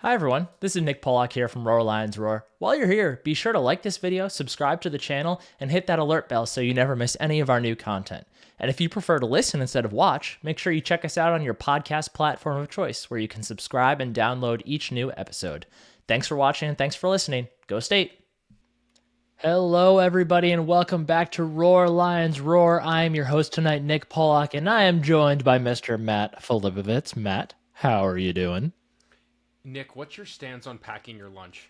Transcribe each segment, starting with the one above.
Hi everyone, this is Nick Pollock here from Roar Lions Roar. While you're here, be sure to like this video, subscribe to the channel, and hit that alert bell so you never miss any of our new content. And if you prefer to listen instead of watch, make sure you check us out on your podcast platform of choice where you can subscribe and download each new episode. Thanks for watching and thanks for listening. Go State! Hello everybody and welcome back to Roar Lions Roar. I am your host tonight, Nick Pollock, and I am joined by Mr. Matt Filipowicz. Matt, how are you doing? Nick, what's your stance on packing your lunch?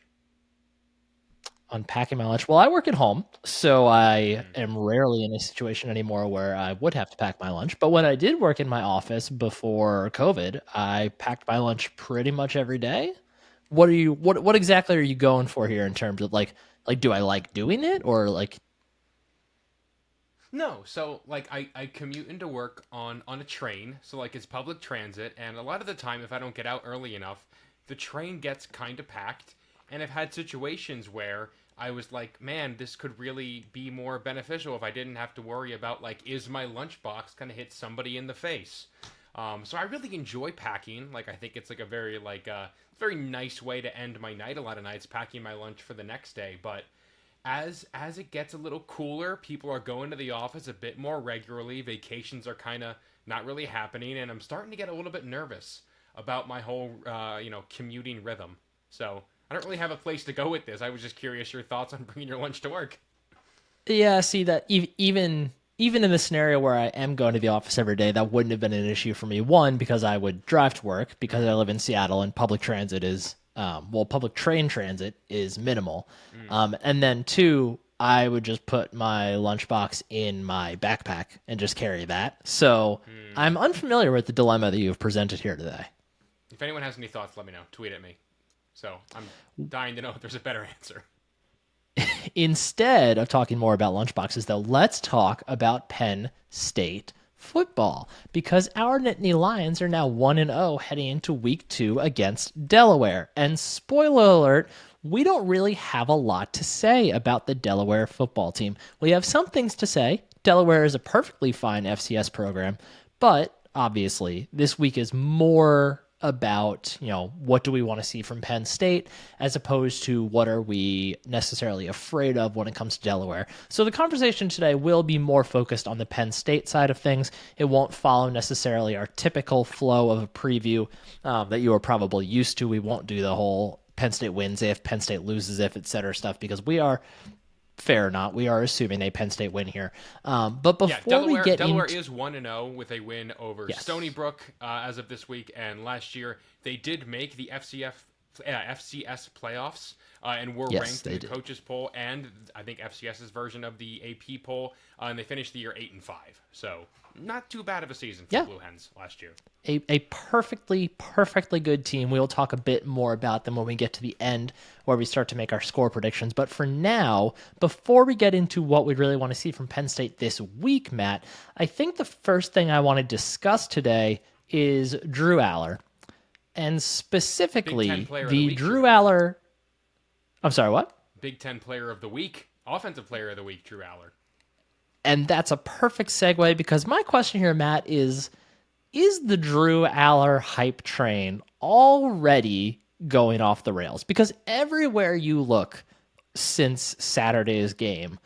Unpacking my lunch. Well, I work at home, so I am rarely in a situation anymore where I would have to pack my lunch. But when I did work in my office before COVID, I packed my lunch pretty much every day. What exactly are you going for here in terms of like do I like doing it or like No, so I commute into work on a train, so it's public transit, and a lot of the time if I don't get out early enough, the train gets kind of packed, and I've had situations where I was like, man, this could really be more beneficial if I didn't have to worry about is my lunchbox gonna hit somebody in the face. So I really enjoy packing. I think it's a very nice way to end my night. A lot of nights packing my lunch for the next day, but as it gets a little cooler, people are going to the office a bit more regularly. Vacations are kind of not really happening, and I'm starting to get a little bit nervous about my whole commuting rhythm. So I don't really have a place to go with this. I was just curious your thoughts on bringing your lunch to work. yeah, see that even in the scenario where I am going to the office every day, that wouldn't have been an issue for me. One, because I would drive to work because I live in Seattle and public transit is public train transit is minimal. And then two, I would just put my lunchbox in my backpack and just carry that. So I'm unfamiliar with the dilemma that you've presented here today. If anyone has any thoughts, let me know. Tweet at me. So I'm dying to know if there's a better answer. Instead of talking more about lunchboxes, though, let's talk about Penn State football because our Nittany Lions are now 1-0 heading into week 2 against Delaware. And spoiler alert, we don't really have a lot to say about the Delaware football team. We have some things to say. Delaware is a perfectly fine FCS program, but obviously this week is more about, what do we want to see from Penn State as opposed to what are we necessarily afraid of when it comes to Delaware. So the conversation today will be more focused on the Penn State side of things. It won't follow necessarily our typical flow of a preview that you are probably used to. We won't do the whole Penn State wins if, Penn State loses if, etc. stuff because we are fair or not, we are assuming a Penn State win here. But before Delaware, we get Delaware into... is 1-0 with a win over Stony Brook as of this week, and last year they did make the FCS playoffs and were ranked in the coaches poll and I think FCS's version of the AP poll, and they finished the year 8-5. So not too bad of a season for Blue Hens last year. A perfectly good team. We'll talk a bit more about them when we get to the end where we start to make our score predictions. But for now, before we get into what we really want to see from Penn State this week, Matt, I think the first thing I want to discuss today is Drew Allar. And specifically, the Drew Allar... I'm sorry, what? Big Ten Player of the Week. Offensive Player of the Week, Drew Allar. And that's a perfect segue because my question here, Matt, is the Drew Allar hype train already going off the rails? Because everywhere you look since Saturday's game,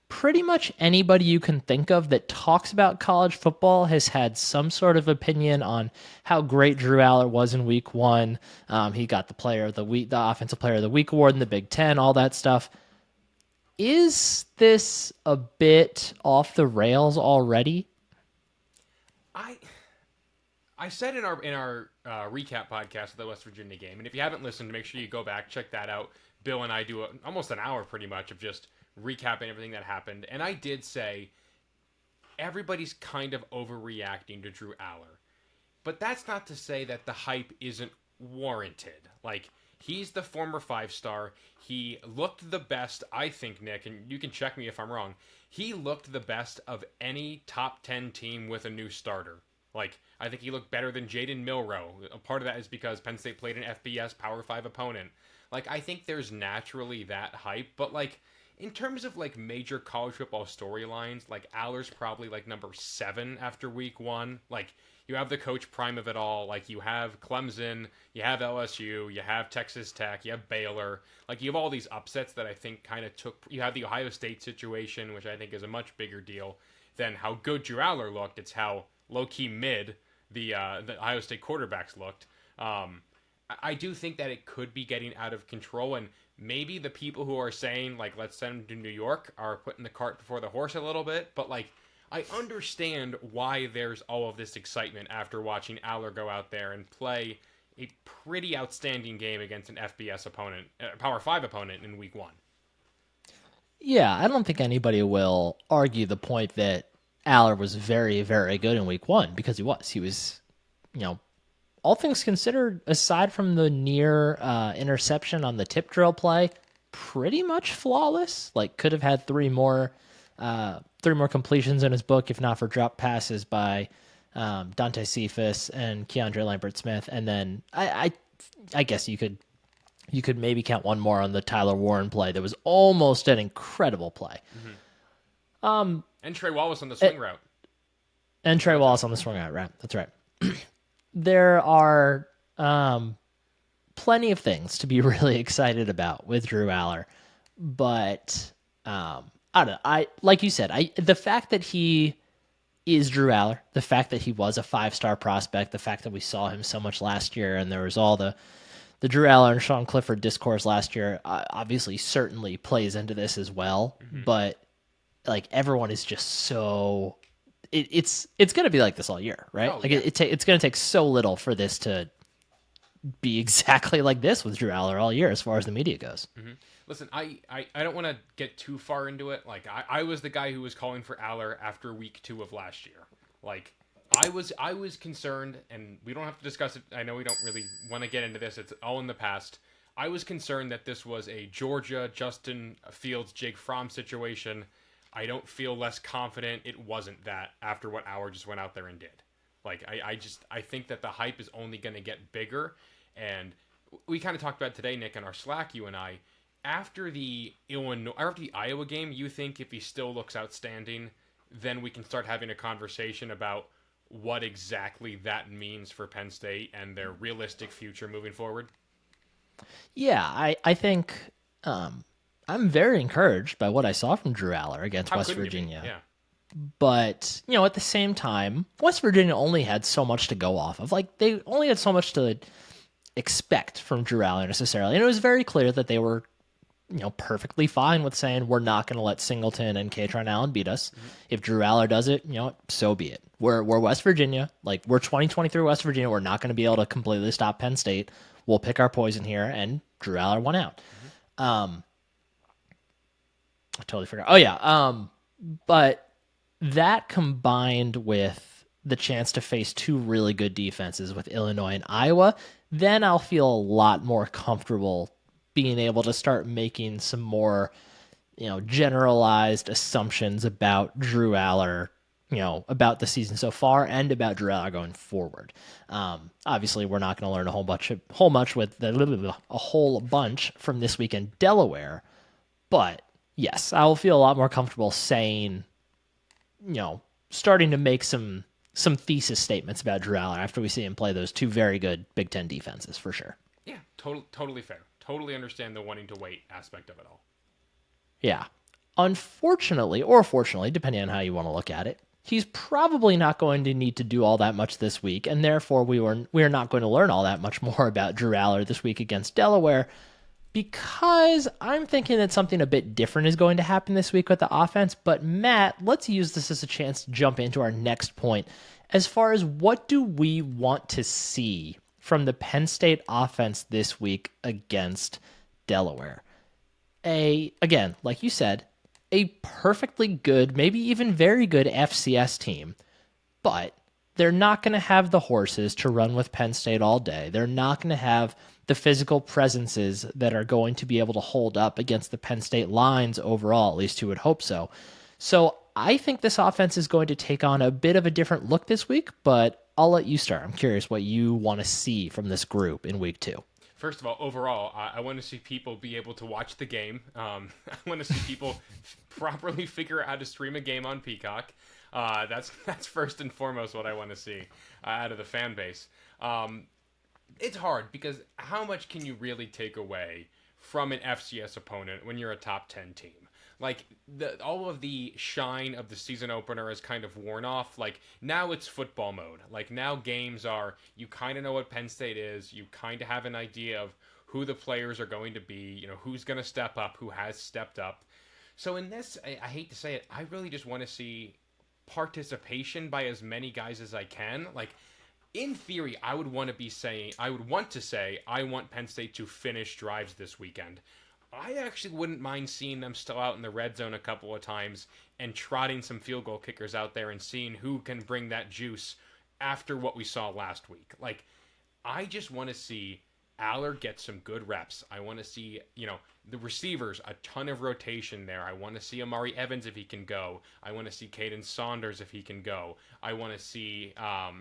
pretty much anybody you can think of that talks about college football has had some sort of opinion on how great Drew Allar was in week 1. He got the player of the week, the offensive player of the week award in the Big Ten, all that stuff. Is this a bit off the rails already? I said in our recap podcast of the West Virginia game, and if you haven't listened, make sure you go back, check that out. Bill and I do almost an hour pretty much of just recapping everything that happened, and I did say everybody's kind of overreacting to Drew Allar, but that's not to say that the hype isn't warranted. He's the former 5-star. He looked the best, I think, Nick, and you can check me if I'm wrong. He looked the best of any top 10 team with a new starter. I think he looked better than Jaden Milroe. A part of that is because Penn State played an FBS Power 5 opponent. I think there's naturally that hype, but in terms of major college football storylines, Allar's probably number 7 after week 1. you have the coach prime of it all. Like, you have Clemson, you have LSU, you have Texas Tech, you have Baylor. Like, you have all these upsets that I think kind of took. You have the Ohio State situation, which I think is a much bigger deal than how good Drew Allar looked. It's how low-key mid the Ohio State quarterbacks looked. I do think that it could be getting out of control, and maybe the people who are saying, like, let's send him to New York are putting the cart before the horse a little bit, but, like, I understand why there's all of this excitement after watching Aller go out there and play a pretty outstanding game against an FBS opponent, Power 5 opponent in week 1. Yeah, I don't think anybody will argue the point that Aller was very, very good in week 1, because he was. He was, all things considered, aside from the near interception on the tip drill play, pretty much flawless. Like, could have had three more completions in his book if not for drop passes by Dante Cephas and Keandre Lambert-Smith. And then I guess you could maybe count one more on the Tyler Warren play that was almost an incredible play. Mm-hmm. And Trey Wallace on the swing route. And Trey Wallace on the swing route, right? That's right. There are plenty of things to be really excited about with Drew Allar, but I don't know. Like you said, the fact that he is Drew Allar, the fact that he was a 5-star prospect, the fact that we saw him so much last year, and there was all the Drew Allar and Sean Clifford discourse last year, obviously certainly plays into this as well. Mm-hmm. But like, everyone is just so. It's going to be like this all year, right? Oh, like, yeah. It's going to take so little for this to be exactly like this with Drew Allar all year, as far as the media goes. Mm-hmm. Listen, I don't want to get too far into it. Like, I was the guy who was calling for Allar after week 2 of last year. Like, I was concerned, and we don't have to discuss it. I know we don't really want to get into this. It's all in the past. I was concerned that this was a Georgia, Justin Fields, Jake Fromm situation. I don't feel less confident it wasn't that after what Allar just went out there and did. Like, I think that the hype is only going to get bigger. And we kind of talked about today, Nick, in our Slack, you and I, after the Iowa game, you think if he still looks outstanding, then we can start having a conversation about what exactly that means for Penn State and their realistic future moving forward? Yeah, I think I'm very encouraged by what I saw from Drew Allar against West Virginia. Yeah. But, at the same time, West Virginia only had so much to go off of. Like, they only had so much to expect from Drew Allar necessarily. And it was very clear that they were, perfectly fine with saying, we're not going to let Singleton and Katron Allen beat us. Mm-hmm. If Drew Allar does it, so be it. We're West Virginia. Like, we're 2023 West Virginia. We're not going to be able to completely stop Penn State. We'll pick our poison here. And Drew Allar won out. Mm-hmm. I totally forgot. Oh, yeah. But that combined with the chance to face two really good defenses with Illinois and Iowa, then I'll feel a lot more comfortable being able to start making some more, generalized assumptions about Drew Allar, about the season so far and about Drew Allar going forward. Obviously, we're not going to learn a whole bunch from this week in Delaware, but yes, I will feel a lot more comfortable saying, starting to make some thesis statements about Drew Allar after we see him play those two very good Big Ten defenses, for sure. Yeah, totally fair. Totally understand the wanting to wait aspect of it all. Yeah. Unfortunately, or fortunately, depending on how you want to look at it, he's probably not going to need to do all that much this week, and therefore we are not going to learn all that much more about Drew Allar this week against Delaware, because I'm thinking that something a bit different is going to happen this week with the offense. But Matt, let's use this as a chance to jump into our next point. As far as what do we want to see from the Penn State offense this week against Delaware? Again, like you said, a perfectly good, maybe even very good FCS team, but they're not going to have the horses to run with Penn State all day. They're not going to have the physical presences that are going to be able to hold up against the Penn State lines overall, at least you would hope so. So I think this offense is going to take on a bit of a different look this week, but I'll let you start. I'm curious what you want to see from this group in week 2. First of all, overall, I want to see people be able to watch the game. I want to see people properly figure out how to stream a game on Peacock. That's first and foremost what I want to see out of the fan base. It's hard because how much can you really take away from an FCS opponent when you're a top 10 team? Like all of the shine of the season opener is kind of worn off. Like now it's football mode. Like now games are, you kind of know what Penn State is. You kind of have an idea of who the players are going to be, who's going to step up, who has stepped up. So in this, I hate to say it, I really just want to see participation by as many guys as I can. Like in theory, I would want to say I want Penn State to finish drives this weekend. I actually wouldn't mind seeing them still out in the red zone a couple of times and trotting some field goal kickers out there and seeing who can bring that juice after what we saw last week. Like, I just want to see Allar get some good reps. I want to see, the receivers, a ton of rotation there. I want to see Amari Evans if he can go. I want to see Caden Saunders if he can go. I want to see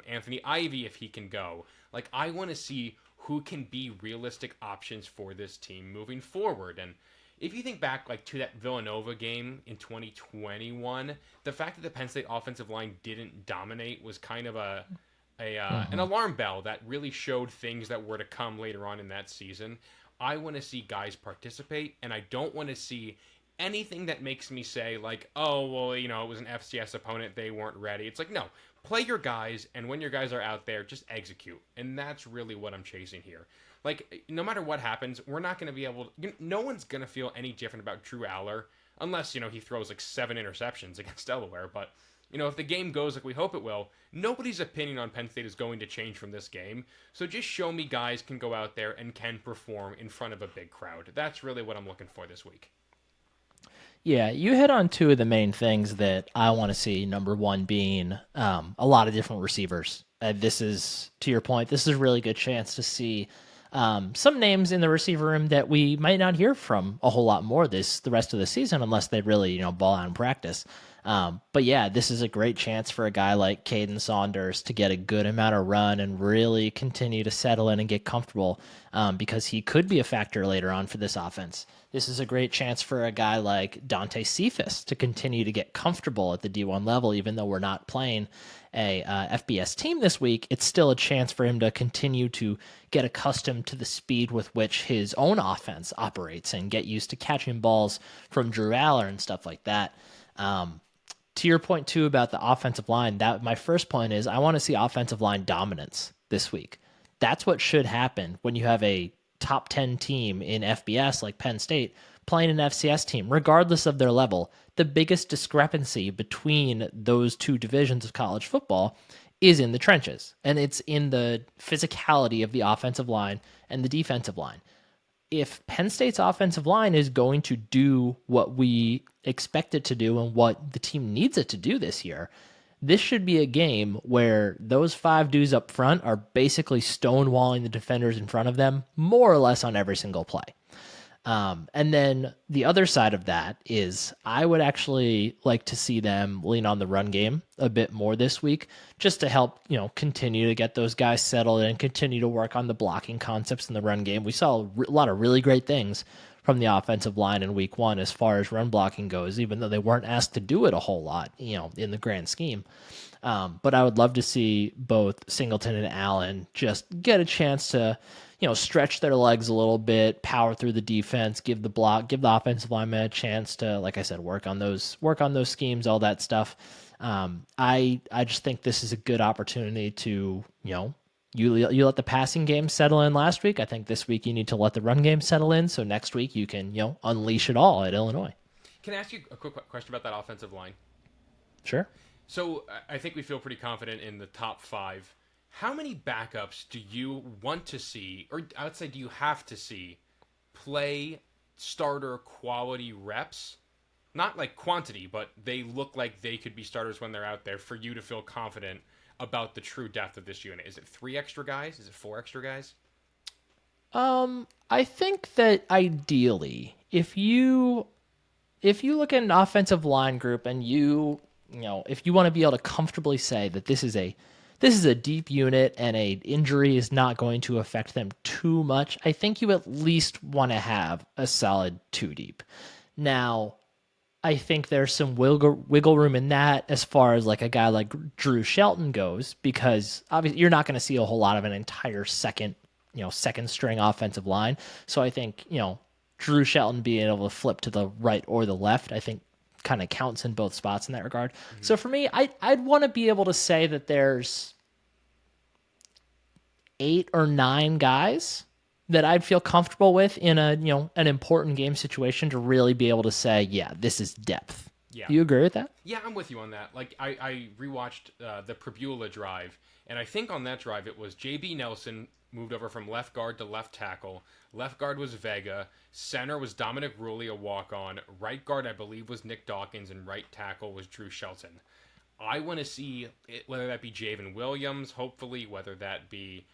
Anthony Ivy if he can go. Like, I want to see who can be realistic options for this team moving forward. And if you think back to that Villanova game in 2021, the fact that the Penn State offensive line didn't dominate was kind of an alarm bell that really showed things that were to come later on in that season. I want to see guys participate, and I don't want to see anything that makes me say, oh, well, it was an FCS opponent, they weren't ready. It's no, play your guys, and when your guys are out there, just execute. And that's really what I'm chasing here. No matter what happens, we're not going to be able to, no one's going to feel any different about Drew Allar, unless, he throws 7 interceptions against Delaware. But, if the game goes like we hope it will, nobody's opinion on Penn State is going to change from this game. So just show me guys can go out there and can perform in front of a big crowd. That's really what I'm looking for this week. Yeah, you hit on two of the main things that I want to see. Number one being a lot of different receivers. This is, to your point, this is a really good chance to see some names in the receiver room that we might not hear from a whole lot more the rest of the season unless they really, ball out in practice. But yeah, this is a great chance for a guy like Caden Saunders to get a good amount of run and really continue to settle in and get comfortable because he could be a factor later on for this offense. This is a great chance for a guy like Dante Cephas to continue to get comfortable at the D1 level, even though we're not playing a FBS team this week. It's still a chance for him to continue to get accustomed to the speed with which his own offense operates and get used to catching balls from Drew Allar and stuff like that. To your point too about the offensive line, that my first point is I want to see offensive line dominance this week. That's what should happen when you have a top 10 team in FBS like Penn State playing an FCS team, regardless of their level. The biggest discrepancy between those two divisions of college football is in the trenches, and it's in the physicality of the offensive line and the defensive line. If Penn State's offensive line is going to do what we expect it to do and what the team needs it to do this year, this should be a game where those 5 dudes up front are basically stonewalling the defenders in front of them, more or less on every single play. And then the other side of that is I would actually like to see them lean on the run game a bit more this week, just to help, continue to get those guys settled and continue to work on the blocking concepts in the run game. We saw a lot of really great things from the offensive line in week 1 as far as run blocking goes, even though they weren't asked to do it a whole lot, in the grand scheme. But I would love to see both Singleton and Allen just get a chance to, stretch their legs a little bit, power through the defense, give the offensive lineman a chance to, like I said, work on those schemes, all that stuff. I just think this is a good opportunity to, you let the passing game settle in last week. I think this week you need to let the run game settle in. So next week you can, unleash it all at Illinois. Can I ask you a quick question about that offensive line? Sure. So I think we feel pretty confident in the top 5. How many backups do you want to see, or I would say do you have to see, play starter quality reps? Not like quantity, but they look like they could be starters when they're out there for you to feel confident about the true depth of this unit. Is it 3 extra guys? Is it 4 extra guys? I think that ideally, if you look at an offensive line group and if you want to be able to comfortably say that this is a deep unit and a injury is not going to affect them too much, I think you at least want to have a solid 2 deep. Now, I think there's some wiggle room in that as far as like a guy like Drew Shelton goes, because obviously you're not going to see a whole lot of an entire second string offensive line. So I think, Drew Shelton being able to flip to the right or the left, I think kind of counts in both spots in that regard. So for me, I'd want to be able to say that there's 8 or 9 guys that I'd feel comfortable with in an important game situation to really be able to say, yeah, this is depth. Yeah. Do you agree with that? Yeah, I'm with you on that. Like, I rewatched the Prebula drive, and I think on that drive it was J.B. Nelson moved over from left guard to left tackle. Left guard was Vega. Center was Dominic Rulli, a walk-on. Right guard, I believe, was Nick Dawkins, and right tackle was Drew Shelton. I want to see whether that be Javen Williams, hopefully, whether that be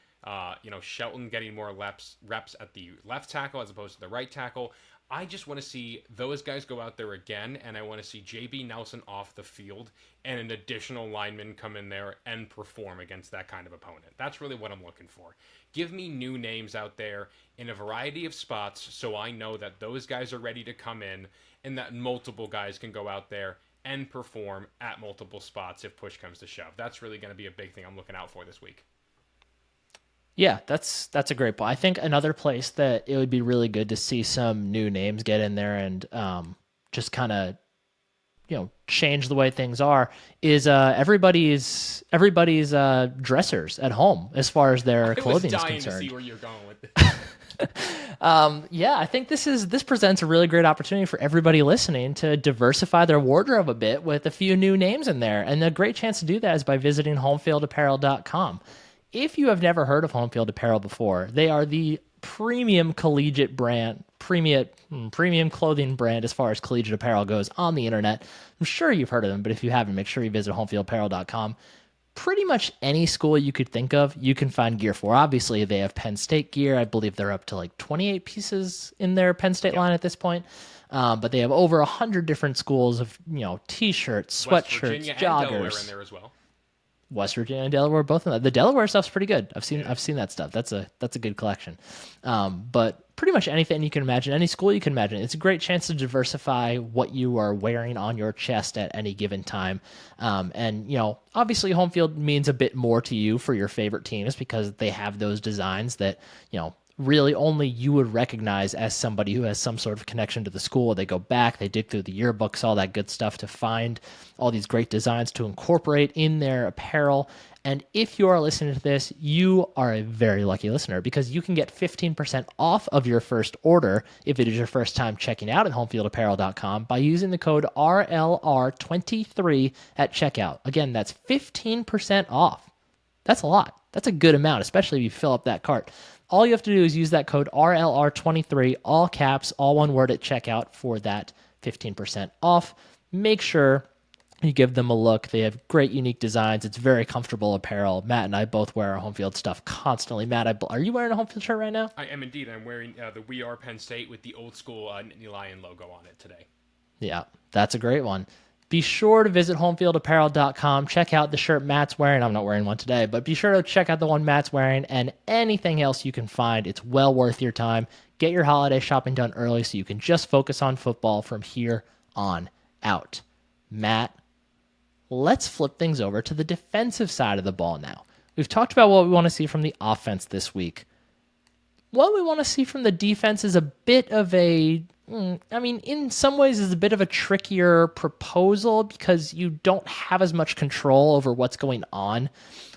Shelton getting more reps at the left tackle as opposed to the right tackle. I just want to see those guys go out there again, and I want to see J.B. Nelson off the field and an additional lineman come in there and perform against that kind of opponent. That's really what I'm looking for. Give me new names out there in a variety of spots so I know that those guys are ready to come in and that multiple guys can go out there and perform at multiple spots if push comes to shove. That's really going to be a big thing I'm looking out for this week. Yeah, that's a great point. I think another place that it would be really good to see some new names get in there and just kind of change the way things are is everybody's dressers at home as far as their clothing is concerned. I was dying to see where you're going with this. Yeah, I think this presents a really great opportunity for everybody listening to diversify their wardrobe a bit with a few new names in there. And a great chance to do that is by visiting homefieldapparel.com. If you have never heard of Home Field Apparel before, they are the premium collegiate brand, premium clothing brand as far as collegiate apparel goes on the internet. I'm sure you've heard of them, but if you haven't, make sure you visit homefieldapparel.com. Pretty much any school you could think of, you can find gear for. Obviously, they have Penn State gear. I believe they're up to like 28 pieces in their Penn State line at this point. But they have over 100 different schools of, T-shirts, sweatshirts, Virginia joggers. And Delaware in there as well. West Virginia and Delaware, both of them. The Delaware stuff's pretty good. I've seen that stuff. That's a good collection. But pretty much anything you can imagine, any school you can imagine, it's a great chance to diversify what you are wearing on your chest at any given time. And obviously home field means a bit more to you for your favorite teams because they have those designs that really only you would recognize as somebody who has some sort of connection to the school. They go back, they dig through the yearbooks, all that good stuff to find all these great designs to incorporate in their apparel. And if you are listening to this, you are a very lucky listener because you can get 15% off of your first order if it is your first time checking out at homefieldapparel.com by using the code RLR23 at checkout. Again, that's 15% off. That's a lot. That's a good amount, especially if you fill up that cart. All you have to do is use that code RLR23, all caps, all one word at checkout for that 15% off. Make sure you give them a look. They have great, unique designs. It's very comfortable apparel. Matt and I both wear our home field stuff constantly. Matt, are you wearing a home field shirt right now? I am indeed. I'm wearing the We Are Penn State with the old school Nittany Lion logo on it today. Yeah, that's a great one. Be sure to visit homefieldapparel.com. Check out the shirt Matt's wearing. I'm not wearing one today, but be sure to check out the one Matt's wearing and anything else you can find. It's well worth your time. Get your holiday shopping done early so you can just focus on football from here on out. Matt, let's flip things over to the defensive side of the ball now. We've talked about what we want to see from the offense this week. What we want to see from the defense is a bit of in some ways is a bit of a trickier proposal because you don't have as much control over what's going on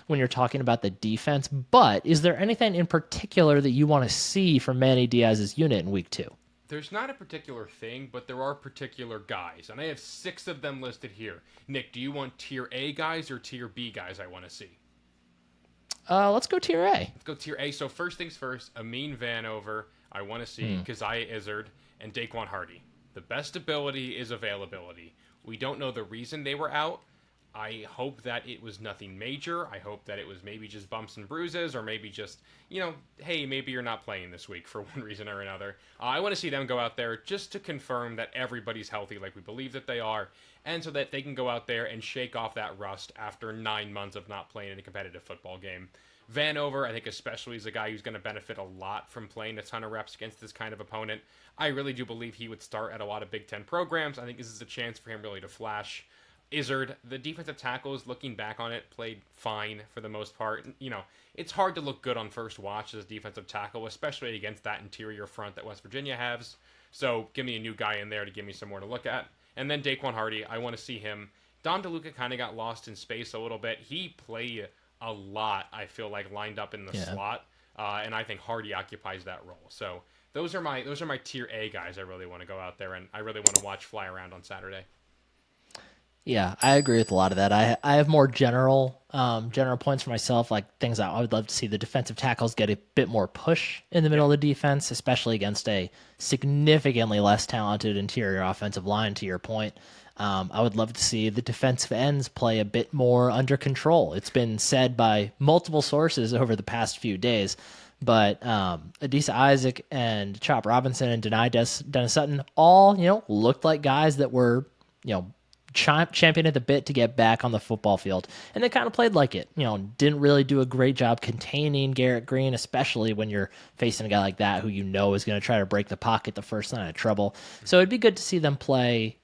when you're talking about the defense. But is there anything in particular that you want to see from Manny Diaz's unit in week 2? There's not a particular thing, but there are particular guys, and I have 6 of them listed here. Nick, do you want tier A guys or tier B guys I want to see? Let's go tier A. Let's go tier A. So first things first, Amin Vanover, I want to see Keziah Izzard and Daquan Hardy. The best ability is availability. We don't know the reason they were out. I hope that it was nothing major. I hope that it was maybe just bumps and bruises or maybe just, hey, maybe you're not playing this week for one reason or another. I want to see them go out there just to confirm that everybody's healthy like we believe that they are and so that they can go out there and shake off that rust after 9 months of not playing in a competitive football game. Vanover, I think especially, is a guy who's going to benefit a lot from playing a ton of reps against this kind of opponent. I really do believe he would start at a lot of Big Ten programs. I think this is a chance for him really to flash. Izzard, the defensive tackles, looking back on it, played fine for the most part. It's hard to look good on first watch as a defensive tackle, especially against that interior front that West Virginia has. So give me a new guy in there to give me some more to look at. And then Daquan Hardy, I want to see him. Dom DeLuca kind of got lost in space a little bit. He played a lot, I feel like, lined up in the slot, and I think Hardy occupies that role. So those are my tier A guys. I really want to go out there and I really want to watch fly around on Saturday. Yeah, I agree with a lot of that. I have more general points for myself, like things I would love to see the defensive tackles get a bit more push in the middle of the defense, especially against a significantly less talented interior offensive line, to your point. I would love to see the defensive ends play a bit more under control. It's been said by multiple sources over the past few days, but Adisa Isaac and Chop Robinson and Dennis Sutton all, looked like guys that were, champion at the bit to get back on the football field. And they kind of played like it. Didn't really do a great job containing Garrett Green, especially when you're facing a guy like that who is going to try to break the pocket the first sign of trouble. So it'd be good to see them play,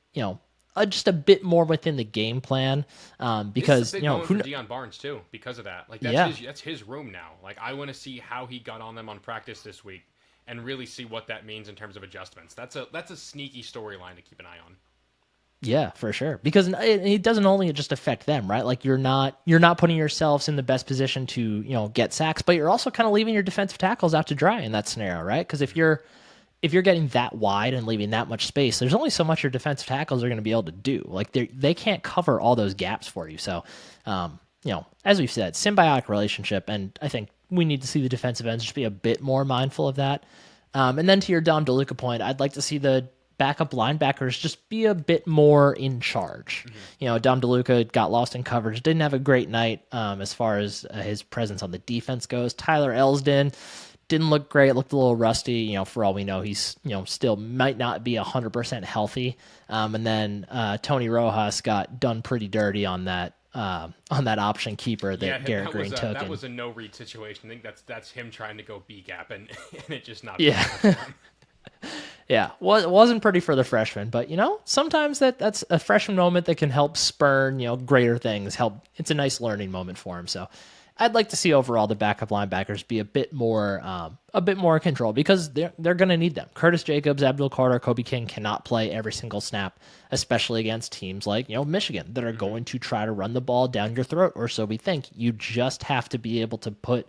just a bit more within the game plan, because this is a big moment for Deion Barnes too, because of that. Like that's his room now. Like I want to see how he got on them on practice this week, and really see what that means in terms of adjustments. That's a sneaky storyline to keep an eye on. Yeah, for sure. Because it doesn't only just affect them, right? Like you're not putting yourselves in the best position to get sacks, but you're also kind of leaving your defensive tackles out to dry in that scenario, right? Because if you're getting that wide and leaving that much space, there's only so much your defensive tackles are going to be able to do. Like they can't cover all those gaps for you. So, as we've said, symbiotic relationship, and I think we need to see the defensive ends just be a bit more mindful of that. And then to your Dom DeLuca point, I'd like to see the backup linebackers just be a bit more in charge. Dom DeLuca got lost in coverage, didn't have a great night as far as his presence on the defense goes. Tyler Elsdon didn't look great, looked a little rusty. For all we know, he's still might not be 100% healthy. And then Tony Rojas got done pretty dirty on that option keeper that Garrett Green took. That was a no read situation. I think that's him trying to go B gap and it just not. Yeah, well, it wasn't pretty for the freshman, but sometimes that's a freshman moment that can help spurn greater things. It's a nice learning moment for him. So, I'd like to see overall the backup linebackers be a bit more in control, because they're going to need them. Curtis Jacobs, Abdul Carter, Kobe King cannot play every single snap, especially against teams like Michigan that are going to try to run the ball down your throat, or so we think. You just have to be able to put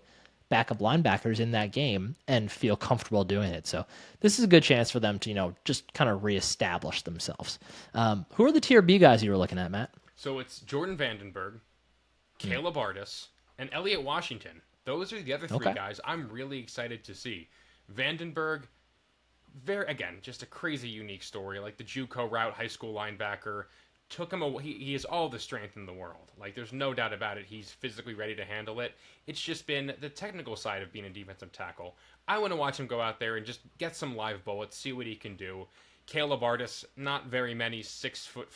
backup linebackers in that game and feel comfortable doing it. So this is a good chance for them to, just kind of reestablish themselves. Who are the tier B guys you were looking at, Matt? So it's Jordan Vandenberg, Caleb Artis, and Elliott Washington. Those are the other three guys I'm really excited to see. Vandenberg, just a crazy unique story. Like the JUCO route, high school linebacker, took him away. He has all the strength in the world. Like, there's no doubt about it. He's physically ready to handle it. It's just been the technical side of being a defensive tackle. I want to watch him go out there and just get some live bullets, see what he can do. Caleb Artis, not very many 6'4",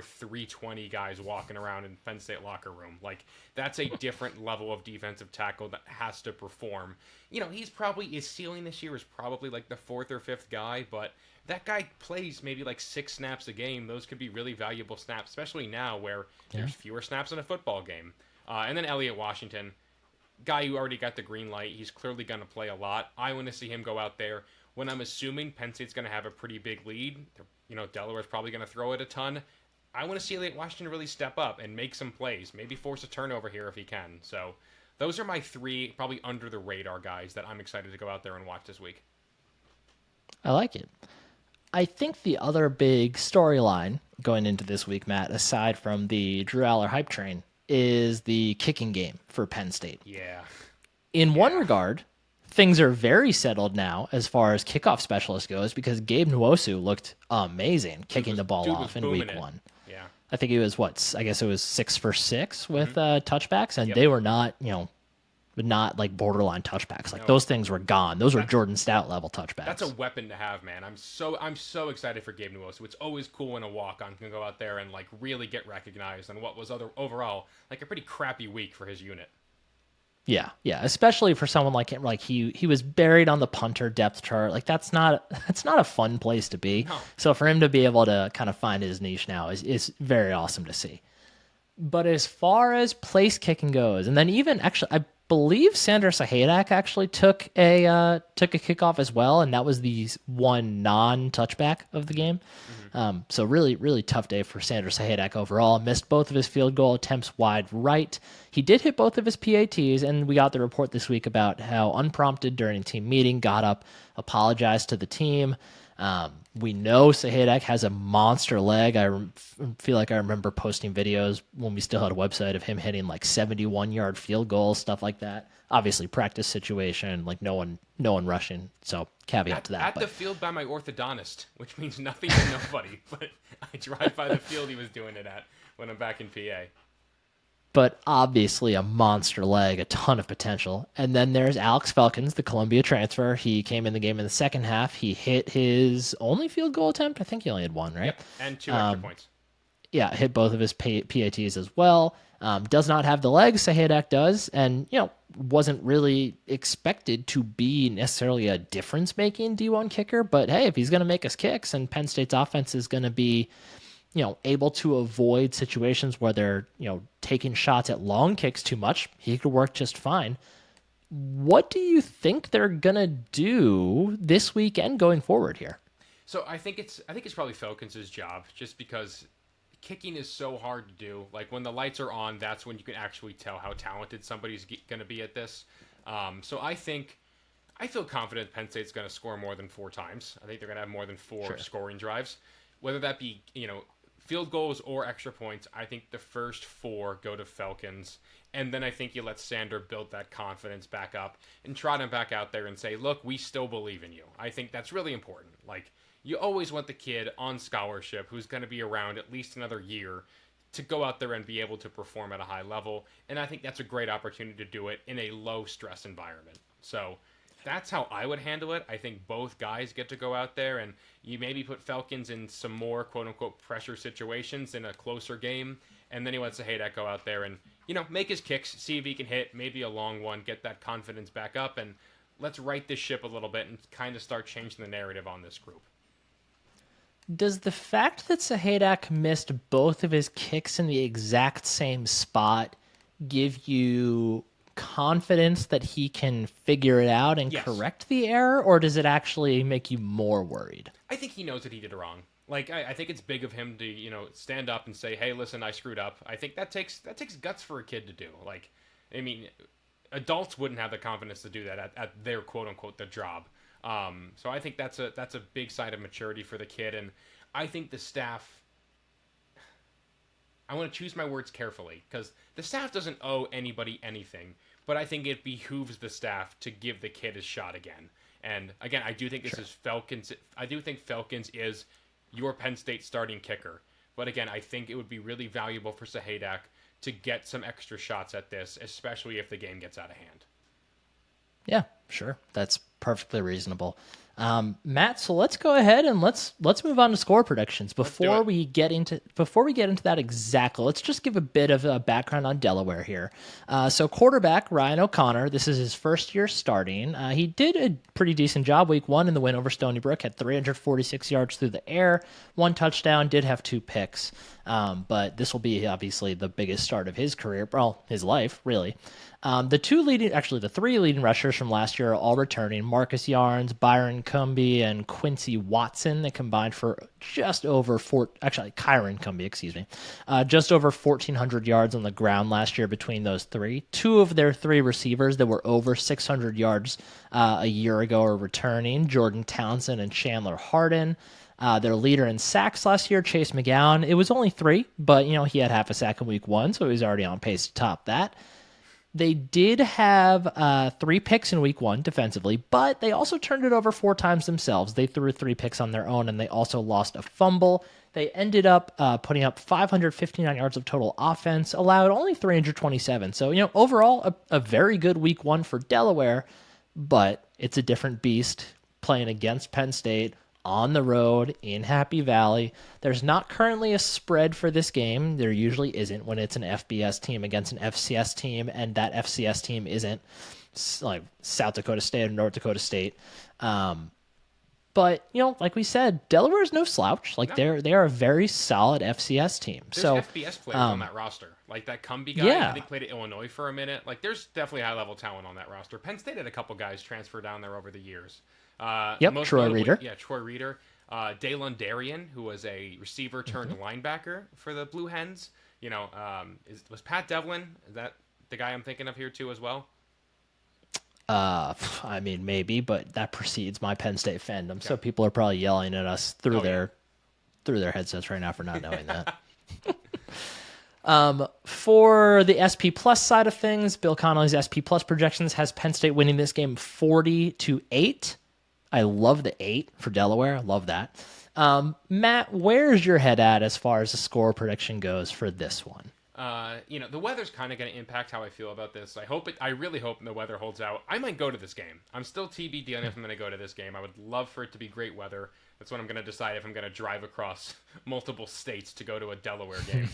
320 guys walking around in Penn State locker room. Like, that's a different level of defensive tackle that has to perform. His ceiling this year is probably like the fourth or fifth guy, but that guy plays maybe like 6 snaps a game. Those could be really valuable snaps, especially now where there's fewer snaps in a football game. And then Elliott Washington, guy who already got the green light. He's clearly going to play a lot. I want to see him go out there when I'm assuming Penn State's going to have a pretty big lead. Delaware's probably going to throw it a ton. I want to see Elliott Washington really step up and make some plays, maybe force a turnover here if he can. So those are my 3 probably under the radar guys that I'm excited to go out there and watch this week. I like it. I think the other big storyline going into this week, Matt, aside from the Drew Allar hype train, is the kicking game for Penn State. Yeah. In one regard, things are very settled now as far as kickoff specialist goes, because Gabe Nwosu looked amazing kicking the ball off in week 1. Yeah. I think he was 6 for 6 with touchbacks, and they were not, not like borderline touchbacks. Like those things were gone. Those were Jordan Stout level touchbacks. That's a weapon to have, man. I'm so excited for Gabe Nwosu. It's always cool when a walk-on can go out there and really get recognized on what was overall like a pretty crappy week for his unit. Yeah, especially for someone like him. Like he was buried on the punter depth chart. Like that's not a fun place to be. No. So for him to be able to kind of find his niche now is very awesome to see. But as far as place kicking goes, and then even actually, I believe Sandor Sahadak actually took a kickoff as well, and that was the one non-touchback of the game. So really, really tough day for Sandor Sahadak overall. Missed both of his field goal attempts wide right. He did hit both of his PATs, and we got the report this week about how unprompted during team meeting, got up, apologized to the team. We know Sahadak has a monster leg. Feel like I remember posting videos when we still had a website of him hitting like 71-yard field goals, stuff like that. Obviously, practice situation, like no one rushing. So caveat to that. At the field by my orthodontist, which means nothing to nobody, but I drive by the field he was doing it at when I'm back in PA. But obviously a monster leg, a ton of potential. And then there's Alex Felkins, the Columbia transfer. He came in the game in the second half. He hit his only field goal attempt. I think he only had one, right? Yep, and 2 extra points. Yeah, hit both of his PATs as well. Does not have the legs Sahadak does, and wasn't really expected to be necessarily a difference-making D1 kicker. But hey, if he's going to make us kicks, and Penn State's offense is going to be able to avoid situations where they're, taking shots at long kicks too much, he could work just fine. What do you think they're gonna do this weekend going forward here? So I think it's probably Felkins' job, just because kicking is so hard to do. Like when the lights are on, that's when you can actually tell how talented somebody's going to be at this. So I feel confident Penn State's going to score more than 4 times. I think they're going to have more than 4 scoring drives, whether that be field goals or extra points. I think the first 4 go to Felkins, and then I think you let Sandor build that confidence back up and trot him back out there and say, look, we still believe in you. I think that's really important. Like, you always want the kid on scholarship who's going to be around at least another year to go out there and be able to perform at a high level, and I think that's a great opportunity to do it in a low-stress environment. So that's how I would handle it. I think both guys get to go out there, and you maybe put Felkins in some more quote-unquote pressure situations in a closer game, and then he lets Sahadak go out there and, make his kicks, see if he can hit maybe a long one, get that confidence back up, and let's right this ship a little bit and kind of start changing the narrative on this group. Does the fact that Sahadak missed both of his kicks in the exact same spot give you confidence that he can figure it out and correct the error, or does it actually make you more worried? I think he knows that he did it wrong. Like, I think it's big of him to, stand up and say, hey, listen, I screwed up. I think that takes guts for a kid to do. Like, I mean, adults wouldn't have the confidence to do that at their quote-unquote the job. So I think that's a big sign of maturity for the kid, and I think the staff, I want to choose my words carefully, because the staff doesn't owe anybody anything, but I think it behooves the staff to give the kid a shot again. And again, I do think this is Felkins. I do think Felkins is your Penn State starting kicker. But again, I think it would be really valuable for Sahadak to get some extra shots at this, especially if the game gets out of hand. Yeah, sure. That's perfectly reasonable. Matt, so let's go ahead and let's move on to score predictions. Before we get into that exactly, let's just give a bit of a background on Delaware here. So quarterback Ryan O'Connor, this is his first year starting. He did a pretty decent job week 1 in the win over Stony Brook, had 346 yards through the air, 1 touchdown, did have 2 picks. But this will be obviously the biggest start of his career, well, his life, really. The 3 leading rushers from last year are all returning. Marcus Yarns, Byron Cumbie, and Quincy Watson. They combined for just over Kyron Cumbie, just over 1,400 yards on the ground last year between those 3. 2 of their 3 receivers that were over 600 yards a year ago are returning, Jordan Townsend and Chandler Harden. Their leader in sacks last year, Chase McGowan, it was only 3, but he had half a sack in week 1, so he was already on pace to top that. They did have 3 picks in week 1 defensively, but they also turned it over 4 times themselves. They threw 3 picks on their own, and they also lost a fumble. They ended up putting up 559 yards of total offense, allowed only 327. So, overall, a very good week 1 for Delaware, but it's a different beast playing against Penn State on the road in Happy Valley. There's not currently a spread for this game. There usually isn't when it's an FBS team against an FCS team, and that FCS team isn't like South Dakota State or North Dakota State. But like we said, Delaware is no slouch. Like No. they are a very solid FCS team. There's So FBS players on that roster. Like that Cumbie guy, yeah. I think played at Illinois for a minute. Like there's definitely high level talent on that roster. Penn State had a couple guys transfer down there over the years. Yep, Most Troy notably- Reader. Yeah, Troy Reader. Daylon Darien, who was a receiver turned linebacker for the Blue Hens. Was Pat Devlin, is that the guy I'm thinking of here too as well? I mean, maybe, but that precedes my Penn State fandom. So people are probably yelling at us through their headsets right now for not knowing that. For the SP Plus side of things, Bill Connolly's SP Plus projections has Penn State winning this game 40-8. I love the 8 for Delaware. I love that. Matt, where's your head at as far as the score prediction goes for this one? The weather's kind of going to impact how I feel about this. I really hope the weather holds out. I might go to this game. I'm still TBD on if I'm going to go to this game. I would love for it to be great weather. That's when I'm going to decide if I'm going to drive across multiple states to go to a Delaware game.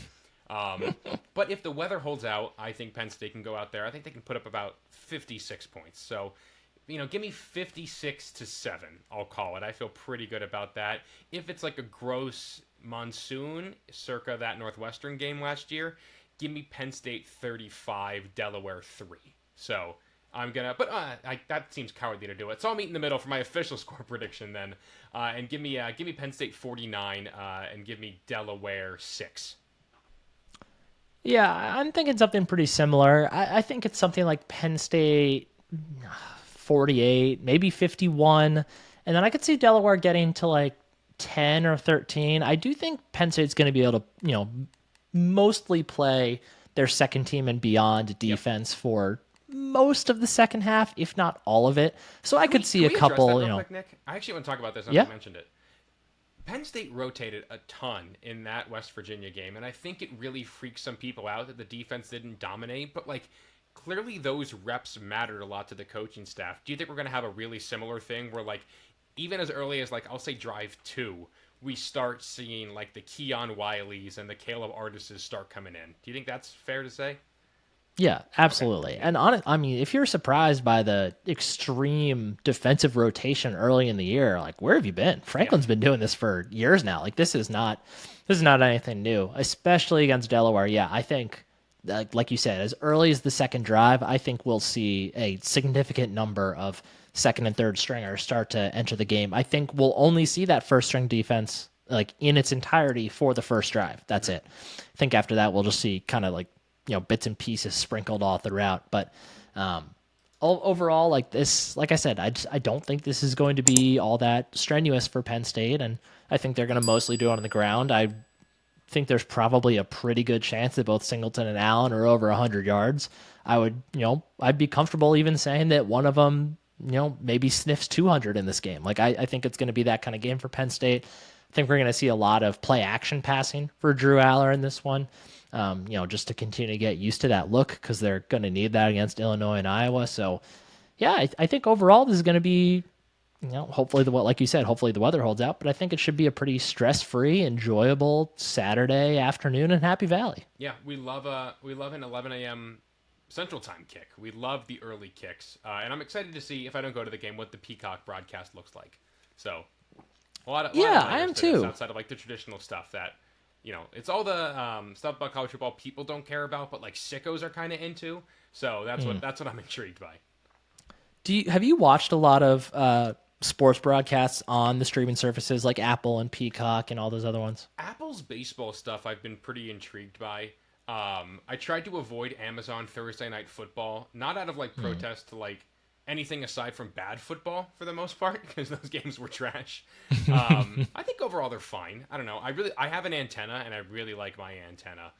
But if the weather holds out, I think Penn State can go out there. I think they can put up about 56 points. So, give me 56-7. I'll call it. I feel pretty good about that. If it's like a gross monsoon, circa that Northwestern game last year, give me Penn State 35, Delaware 3. So I'm gonna, but that seems cowardly to do it. So I'll meet in the middle for my official score prediction then, and give me Penn State 49, and give me Delaware 6. Yeah, I'm thinking something pretty similar. I think it's something like Penn State 48, maybe 51, and then I could see Delaware getting to like 10 or 13. I do think Penn State's going to be able to, mostly play their second team and beyond defense for most of the second half, if not all of it. So I could see a couple, quick, Nick? I actually want to talk about this. I mentioned it. Penn State rotated a ton in that West Virginia game, and I think it really freaked some people out that the defense didn't dominate, but clearly those reps mattered a lot to the coaching staff. Do you think we're going to have a really similar thing where even as early as I'll say drive 2, we start seeing the Keon Wileys and the Caleb Artises start coming in? Do you think that's fair to say? Yeah, absolutely. Okay. And if you're surprised by the extreme defensive rotation early in the year, where have you been? Franklin's been doing this for years now. This is not anything new, especially against Delaware. Yeah, I think like you said, as early as the second drive, I think we'll see a significant number of second and third stringers start to enter the game. I think we'll only see that first string defense in its entirety for the first drive. That's it. I think after that we'll just see kind of bits and pieces sprinkled all throughout. But overall, like I said, I don't think this is going to be all that strenuous for Penn State, and I think they're going to mostly do it on the ground. I think there's probably a pretty good chance that both Singleton and Allen are over 100 yards. I'd be comfortable even saying that one of them, maybe sniffs 200 in this game. I think it's going to be that kind of game for Penn State. I think we're going to see a lot of play action passing for Drew Allar in this one, just to continue to get used to that look, because they're going to need that against Illinois and Iowa. So, yeah, I think overall this is going to be, hopefully like you said, hopefully the weather holds out, but I think it should be a pretty stress-free, enjoyable Saturday afternoon in Happy Valley. Yeah, we love an 11 a.m. Central Time kick. We love the early kicks, and I'm excited to see, if I don't go to the game, what the Peacock broadcast looks like. So, a lot of I am too. Outside of the traditional stuff that, it's all the stuff about college football people don't care about, but sickos are kind of into. So that's what I'm intrigued by. Have you watched a lot of sports broadcasts on the streaming services like Apple and Peacock and all those other ones? Apple's baseball stuff I've been pretty intrigued by. I tried to avoid Amazon Thursday Night Football, not out of protest to anything aside from bad football for the most part, because those games were trash. I think overall they're fine. I don't know. I have an antenna, and I really like my antenna.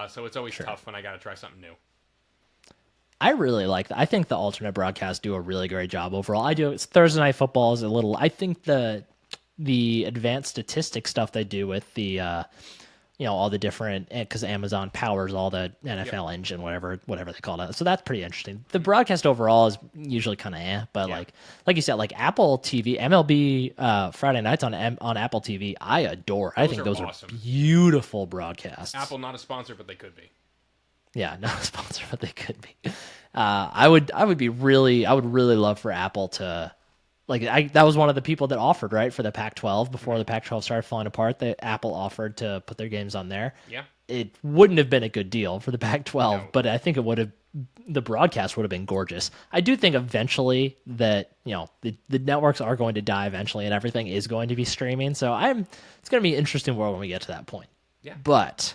So it's always tough when I got to try something new. I really like that. I think the alternate broadcasts do a really great job overall. It's Thursday Night Football is a little. I think the advanced statistics stuff they do with the all the different, because Amazon powers all the NFL engine, whatever they call it. So that's pretty interesting. The broadcast overall is usually kind of but like you said, like Apple TV, MLB Friday nights on Apple TV, I adore. I think those awesome. are beautiful broadcasts. Apple not a sponsor, but they could be. Yeah, not a sponsor, but they could be. I would really love for Apple to. That was one of the people that offered, right, for the Pac-12 before the Pac-12 started falling apart, that Apple offered to put their games on there. Yeah. It wouldn't have been a good deal for the Pac-12, No. but I think the broadcast would have been gorgeous. I do think eventually that, the networks are going to die eventually and everything is going to be streaming. So it's going to be an interesting world when we get to that point. Yeah. But,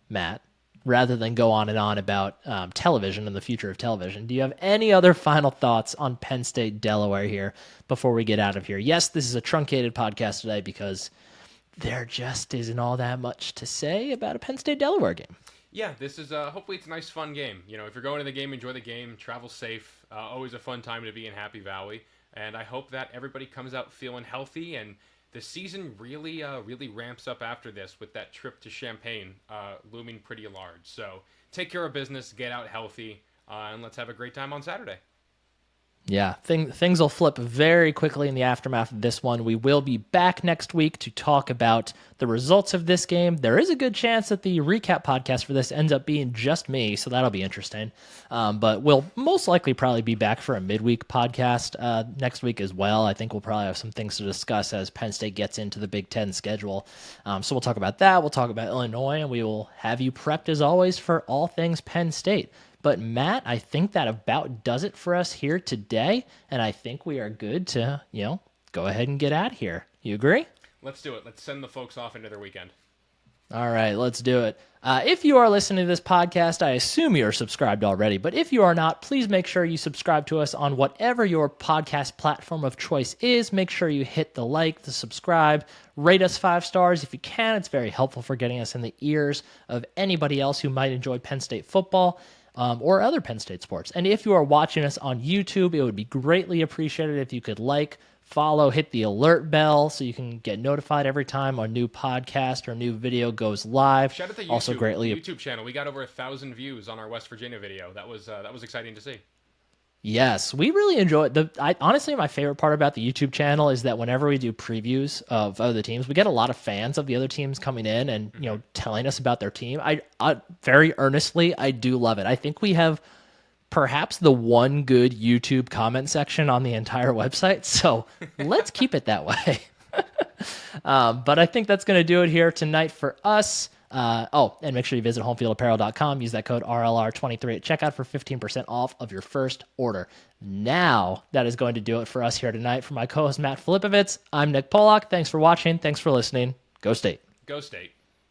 Matt, rather than go on and on about television and the future of television, do you have any other final thoughts on Penn State, Delaware here before we get out of here? Yes, this is a truncated podcast today because there just isn't all that much to say about a Penn State, Delaware game. Yeah, this is hopefully it's a nice, fun game. If you're going to the game, enjoy the game, travel safe. Always a fun time to be in Happy Valley. And I hope that everybody comes out feeling healthy, and the season really ramps up after this with that trip to Champaign looming pretty large. So take care of business, get out healthy, and let's have a great time on Saturday. Yeah, things will flip very quickly in the aftermath of this one. We will be back next week to talk about the results of this game. There is a good chance that the recap podcast for this ends up being just me, so that'll be interesting. But we'll most likely probably be back for a midweek podcast next week as well. I think we'll probably have some things to discuss as Penn State gets into the Big Ten schedule. So we'll talk about that. We'll talk about Illinois, and we will have you prepped as always for all things Penn State. But Matt, I think that about does it for us here today, and I think we are good to, go ahead and get out of here. You agree? Let's do it. Let's send the folks off into their weekend. All right, let's do it. If you are listening to this podcast, I assume you're subscribed already, but if you are not, please make sure you subscribe to us on whatever your podcast platform of choice is. Make sure you hit the like, the subscribe, rate us 5 stars if you can. It's very helpful for getting us in the ears of anybody else who might enjoy Penn State football. Or other Penn State sports. And if you are watching us on YouTube, it would be greatly appreciated if you could like, follow, hit the alert bell so you can get notified every time a new podcast or new video goes live. Shout out to also greatly YouTube channel. We got over 1,000 views on our West Virginia video. That was exciting to see. Yes, we really enjoy it. Honestly, my favorite part about the YouTube channel is that whenever we do previews of other teams, we get a lot of fans of the other teams coming in and telling us about their team. I very earnestly, I do love it. I think we have perhaps the one good YouTube comment section on the entire website, so let's keep it that way. But I think that's going to do it here tonight for us. And make sure you visit homefieldapparel.com. Use that code RLR23 at checkout for 15% off of your first order. Now, that is going to do it for us here tonight. For my co-host, Matt Filipovitz, I'm Nick Polak. Thanks for watching. Thanks for listening. Go State. Go State.